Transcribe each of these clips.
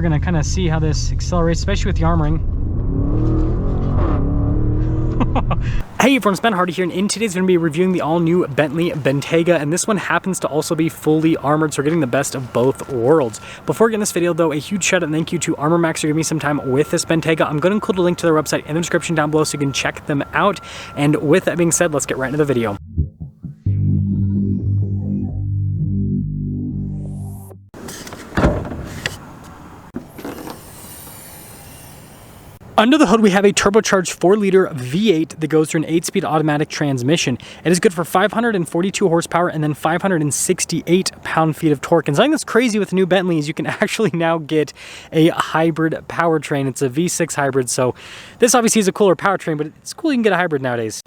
We're gonna kind of see how this accelerates, especially with the armoring. Hey everyone, it's Ben Hardy here, and in today's going to be reviewing the all-new Bentley Bentayga, and this one happens to also be fully armored, so we're getting the best of both worlds. Before getting this video though, a huge shout out and thank you to Armor Max for giving me some time with this Bentayga. I'm going to include a link to their website in the description down below so you can check them out, and with that being said, let's get right into the video. Under the hood, we have a turbocharged 4-liter V8 that goes through an 8-speed automatic transmission. It is good for 542 horsepower and then 568 pound-feet of torque. And something that's crazy with the new Bentley is you can actually now get a hybrid powertrain. It's a V6 hybrid, so this obviously is a cooler powertrain, but it's cool you can get a hybrid nowadays.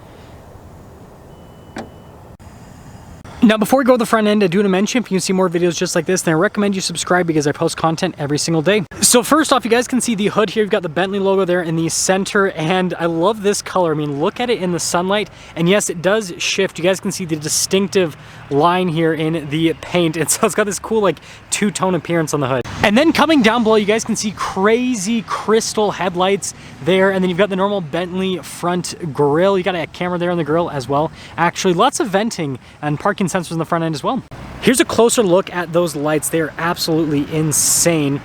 Now, before we go to the front end, I do want to mention, if you can see more videos just like this, then I recommend you subscribe because I post content every single day. So first off, you guys can see the hood here. You've got the Bentley logo there in the center, and I love this color. I mean, look at it in the sunlight, and yes, it does shift. You guys can see the distinctive line here in the paint, and so it's got this cool, like, two-tone appearance on the hood. And then coming down below, you guys can see crazy crystal headlights there, and then you've got the normal Bentley front grille. You got a camera there on the grille as well. Actually, lots of venting and parking sensors in the front end as well. Here's a closer look at those lights. They are absolutely insane.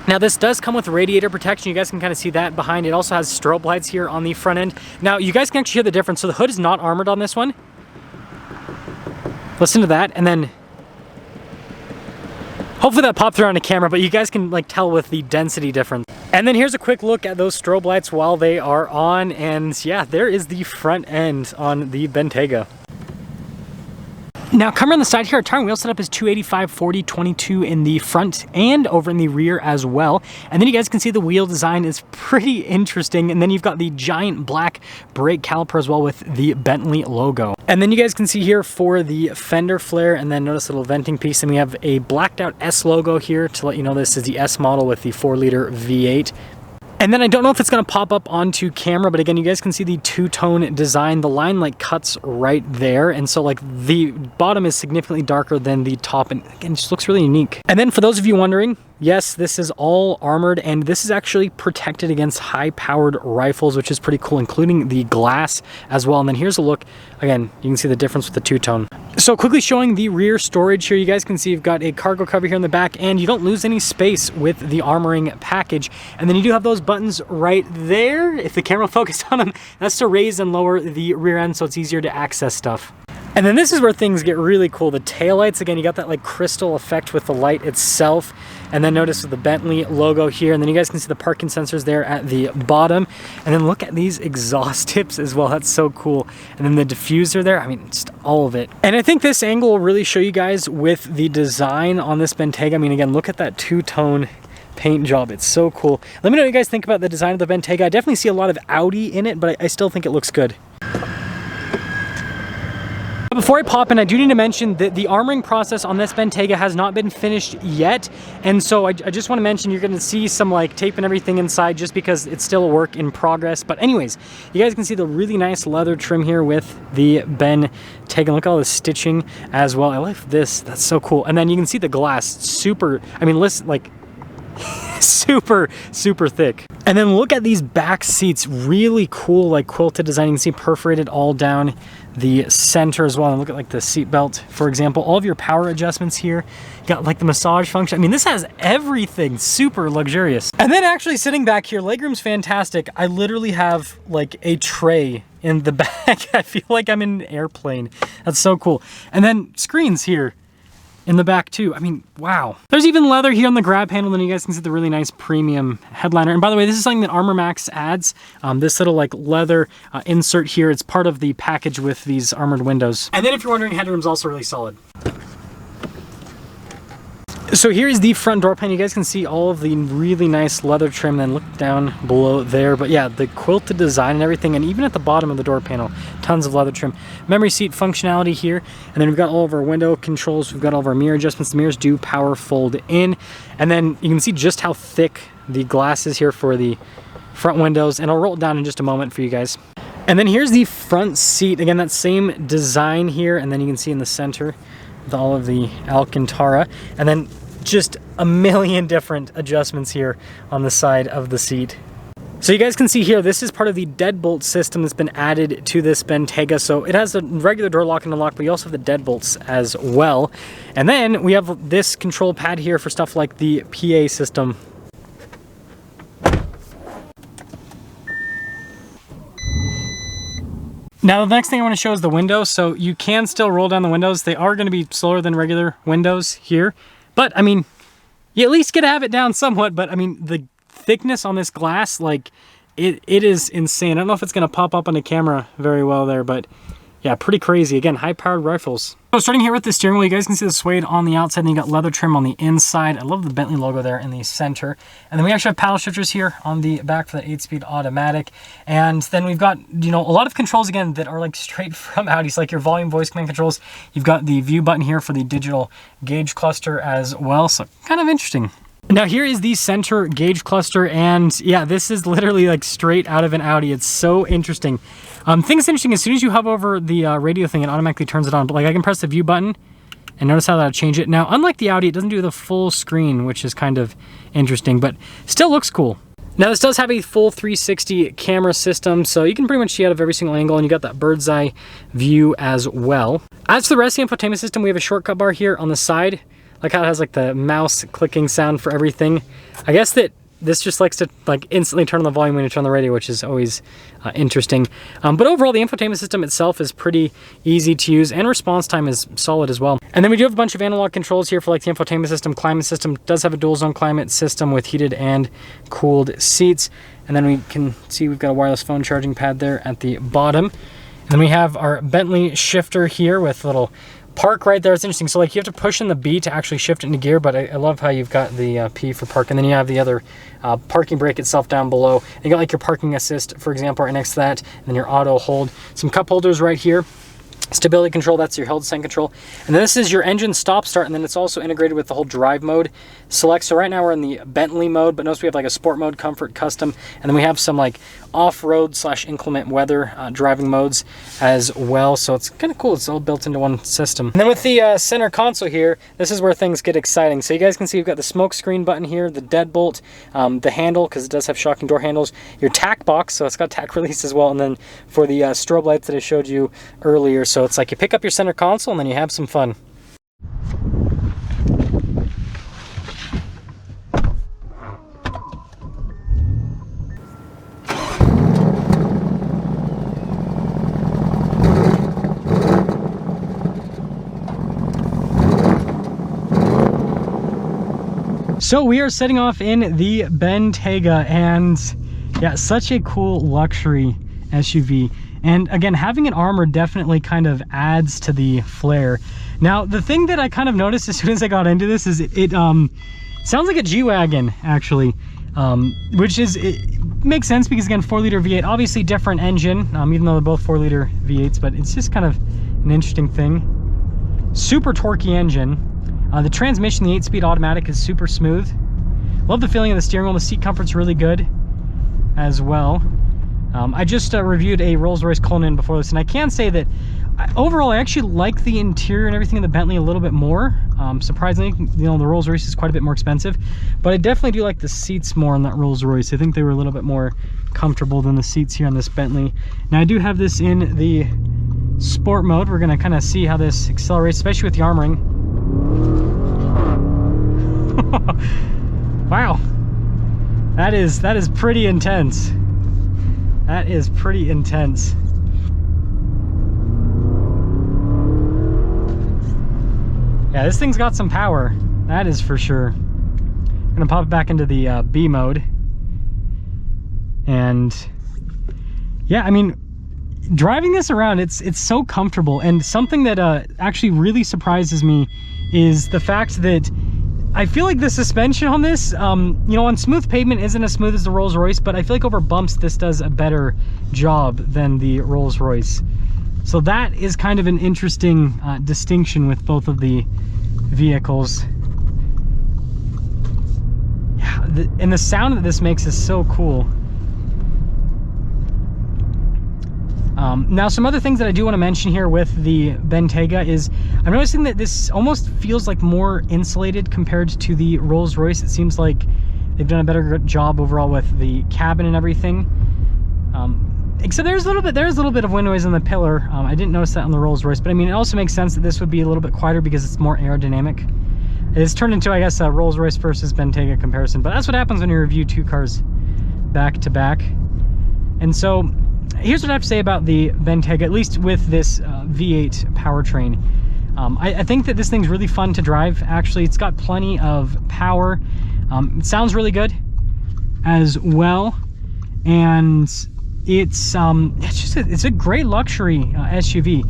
Now, this does come with radiator protection. You guys can kind of see that behind. It also has strobe lights here on the front end. Now, you guys can actually hear the difference. So the hood is not armored on this one. Listen to that, and then hopefully that popped through on the camera, but you guys can like tell with the density difference. And then here's a quick look at those strobe lights while they are on, and yeah, there is the front end on the Bentayga. Now, coming on the side here, our tire wheel setup is 285, 40, 22 in the front and over in the rear as well. And then you guys can see the wheel design is pretty interesting. And then you've got the giant black brake caliper as well with the Bentley logo. And then you guys can see here for the fender flare, and then notice a little venting piece. And we have a blacked out S logo here to let you know this is the S model with the 4-liter V8. And then I don't know if it's going to pop up onto camera, but again, you guys can see the two-tone design. The line like cuts right there, and so like the bottom is significantly darker than the top, and again, it just looks really unique. And then for those of you wondering, yes, this is all armored, and this is actually protected against high-powered rifles, which is pretty cool, including the glass as well. And then here's a look. Again, you can see the difference with the two-tone. So quickly showing the rear storage here, you guys can see you've got a cargo cover here in the back, and you don't lose any space with the armoring package. And then you do have those buttons right there. If the camera focused on them, that's to raise and lower the rear end so it's easier to access stuff. And then this is where things get really cool. The taillights, again, you got that like crystal effect with the light itself. And then notice the Bentley logo here. And then you guys can see the parking sensors there at the bottom. And then look at these exhaust tips as well. That's so cool. And then the diffuser there, I mean, just all of it. And I think this angle will really show you guys with the design on this Bentayga. I mean, again, look at that two-tone paint job. It's so cool. Let me know what you guys think about the design of the Bentayga. I definitely see a lot of Audi in it, but I still think it looks good. Before I pop in, I do need to mention that the armoring process on this Bentayga has not been finished yet, and so I just want to mention you're going to see some like tape and everything inside just because it's still a work in progress. But anyways, you guys can see the really nice leather trim here with the Bentayga. Look at all the stitching as well. I like this. That's so cool. And then you can see the glass. Super, I mean, listen, like super thick. And then look at these back seats, really cool, like quilted design. You can see perforated all down the center as well. And look at like the seat belt, for example. All of your power adjustments here. You got like the massage function. I mean, this has everything, super luxurious. And then actually sitting back here, legroom's fantastic. I literally have like a tray in the back. I feel like I'm in an airplane. That's so cool. And then screens here in the back too. I mean, wow. There's even leather here on the grab handle, and you guys can see the really nice premium headliner. And by the way, this is something that Armor Max adds. This little like leather insert here. It's part of the package with these armored windows. And then if you're wondering, headroom's also really solid. So here is the front door panel. You guys can see all of the really nice leather trim, then look down below there. But yeah, the quilted design and everything, and even at the bottom of the door panel, tons of leather trim. Memory seat functionality here, and then we've got all of our window controls. We've got all of our mirror adjustments. The mirrors do power fold in, and then you can see just how thick the glass is here for the front windows, and I'll roll it down in just a moment for you guys. And then here's the front seat. Again, that same design here, and then you can see in the center with all of the Alcantara, and then just a million different adjustments here on the side of the seat. So you guys can see here, this is part of the deadbolt system that's been added to this Bentayga. So it has a regular door lock and unlock, but you also have the deadbolts as well. And then we have this control pad here for stuff like the PA system. Now the next thing I want to show is the windows. So you can still roll down the windows. They are going to be slower than regular windows here. But I mean, you at least get to have it down somewhat. But I mean, the thickness on this glass, like it is insane. I don't know if it's going to pop up on the camera very well there, but yeah, pretty crazy. Again, high-powered rifles. So starting here with the steering wheel, you guys can see the suede on the outside, and you got leather trim on the inside. I love the Bentley logo there in the center. And then we actually have paddle shifters here on the back for the 8-speed automatic. And then we've got, you know, a lot of controls again that are like straight from Audi. So like your volume voice command controls. You've got the view button here for the digital gauge cluster as well. So kind of interesting. Now here is the center gauge cluster, and yeah, this is literally like straight out of an Audi. It's so interesting. Thing that's interesting, as soon as you hover over the radio thing, it automatically turns it on. But like I can press the view button and notice how that'll change it. Now, unlike the Audi, it doesn't do the full screen, which is kind of interesting, but still looks cool. Now this does have a full 360 camera system, so you can pretty much see out of every single angle, and you got that bird's eye view as well. As for the rest of the infotainment system, we have a shortcut bar here on the side. Like how it has like the mouse clicking sound for everything. I guess that this just likes to like instantly turn on the volume when you turn on the radio, which is always interesting. But overall, the infotainment system itself is pretty easy to use, and response time is solid as well. And then we do have a bunch of analog controls here for like the infotainment system. Climate system does have a dual zone climate system with heated and cooled seats. And then we can see we've got a wireless phone charging pad there at the bottom. And then we have our Bentley shifter here with a little park right there. It's interesting. So like you have to push in the B to actually shift it into gear, but I love how you've got the P for park, and then you have the other parking brake itself down below. And you got like your parking assist, for example, right next to that, and then your auto hold. Some cup holders right here. Stability control, that's your hill descent control. And then this is your engine stop start, and then it's also integrated with the whole drive mode select. So right now we're in the Bentley mode, but notice we have like a sport mode, comfort, custom, and then we have some like off-road / inclement weather driving modes as well. So it's kind of cool. It's all built into one system. And then with the center console here, this is where things get exciting. So you guys can see we've got the smoke screen button here, the deadbolt, the handle, because it does have shocking door handles, your tack box, so it's got tack release as well, and then for the strobe lights that I showed you earlier. So it's like you pick up your center console and then you have some fun. So we are setting off in the Bentayga, and yeah, such a cool luxury SUV. And again, having an armor definitely kind of adds to the flair. Now, the thing that I kind of noticed as soon as I got into this is it sounds like a G-Wagon, actually, which is, it makes sense because, again, 4-liter V8, obviously different engine, even though they're both 4-liter V8s, but it's just kind of an interesting thing. Super torquey engine. The transmission, the 8-speed automatic, is super smooth. Love the feeling of the steering wheel. The seat comfort's really good as well. I just reviewed a Royce Cullinan before this, and I can say that overall I actually like the interior and everything of the Bentley a little bit more. Surprisingly, you know, the Rolls Royce is quite a bit more expensive, but I definitely do like the seats more on that Rolls Royce. I think they were a little bit more comfortable than the seats here on this Bentley. Now I do have this in the sport mode. We're gonna kind of see how this accelerates, especially with the armoring. Wow, that is pretty intense. That is pretty intense. Yeah, this thing's got some power, that is for sure. I'm gonna pop it back into the B mode. And yeah, I mean, driving this around, it's so comfortable. And something that actually really surprises me is the fact that I feel like the suspension on this, you know, on smooth pavement isn't as smooth as the Rolls Royce, but I feel like over bumps this does a better job than the Rolls Royce. So that is kind of an interesting distinction with both of the vehicles. Yeah, and the sound that this makes is so cool. Now, some other things that I do want to mention here with the Bentayga is I'm noticing that this almost feels like more insulated compared to the Rolls-Royce. It seems like they've done a better job overall with the cabin and everything. Except there's a little bit of wind noise on the pillar. I didn't notice that on the Rolls-Royce, but I mean, it also makes sense that this would be a little bit quieter because it's more aerodynamic. It's turned into, I guess, a Rolls-Royce versus Bentayga comparison, but that's what happens when you review two cars back to back. And so here's what I have to say about the Bentayga, at least with this V8 powertrain. I think that this thing's really fun to drive. Actually, it's got plenty of power. It sounds really good as well, and it's a great luxury SUV.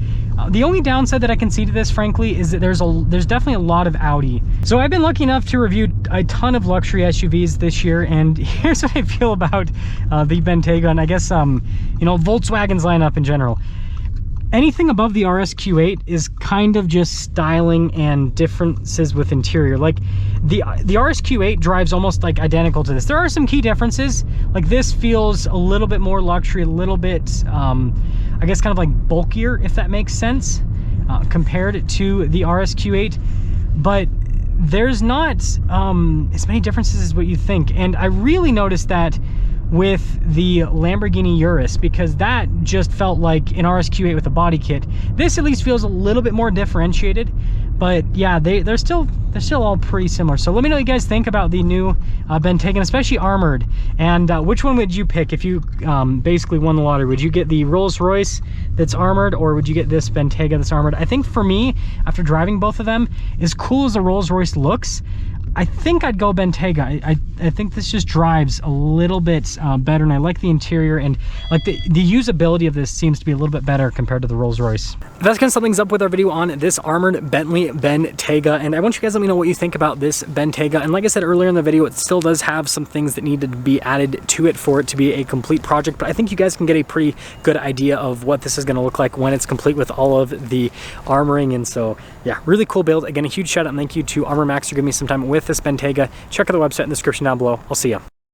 The only downside that I can see to this, frankly, is that there's definitely a lot of Audi. So I've been lucky enough to review a ton of luxury SUVs this year, and here's what I feel about the Bentayga, and I guess you know, Volkswagen's lineup in general. Anything above the RSQ8 is kind of just styling and differences with interior. Like the RSQ8 drives almost like identical to this. There are some key differences. Like this feels a little bit more luxury, a little bit, I guess kind of like bulkier, if that makes sense, compared to the RSQ8. But there's not as many differences as what you think. And I really noticed that with the Lamborghini Urus, because that just felt like an RSQ8 with a body kit. This at least feels a little bit more differentiated, but yeah, they're still all pretty similar. So let me know what you guys think about the new Bentayga, especially armored, and which one would you pick if you basically won the lottery? Would you get the Rolls-Royce that's armored, or would you get this Bentayga that's armored? I think for me, after driving both of them, as cool as the Rolls-Royce looks, I think I'd go Bentayga. I think this just drives a little bit better, and I like the interior, and like the usability of this seems to be a little bit better compared to the Rolls-Royce. That's gonna sum things up with our video on this armored Bentley Bentayga, and I want you guys to let me know what you think about this Bentayga. And like I said earlier in the video, it still does have some things that needed to be added to it for it to be a complete project, but I think you guys can get a pretty good idea of what this is gonna look like when it's complete with all of the armoring. And so yeah, really cool build. Again, a huge shout out and thank you to Armor Max for giving me some time with this Bentayga. Check out the website in the description down below. I'll see ya.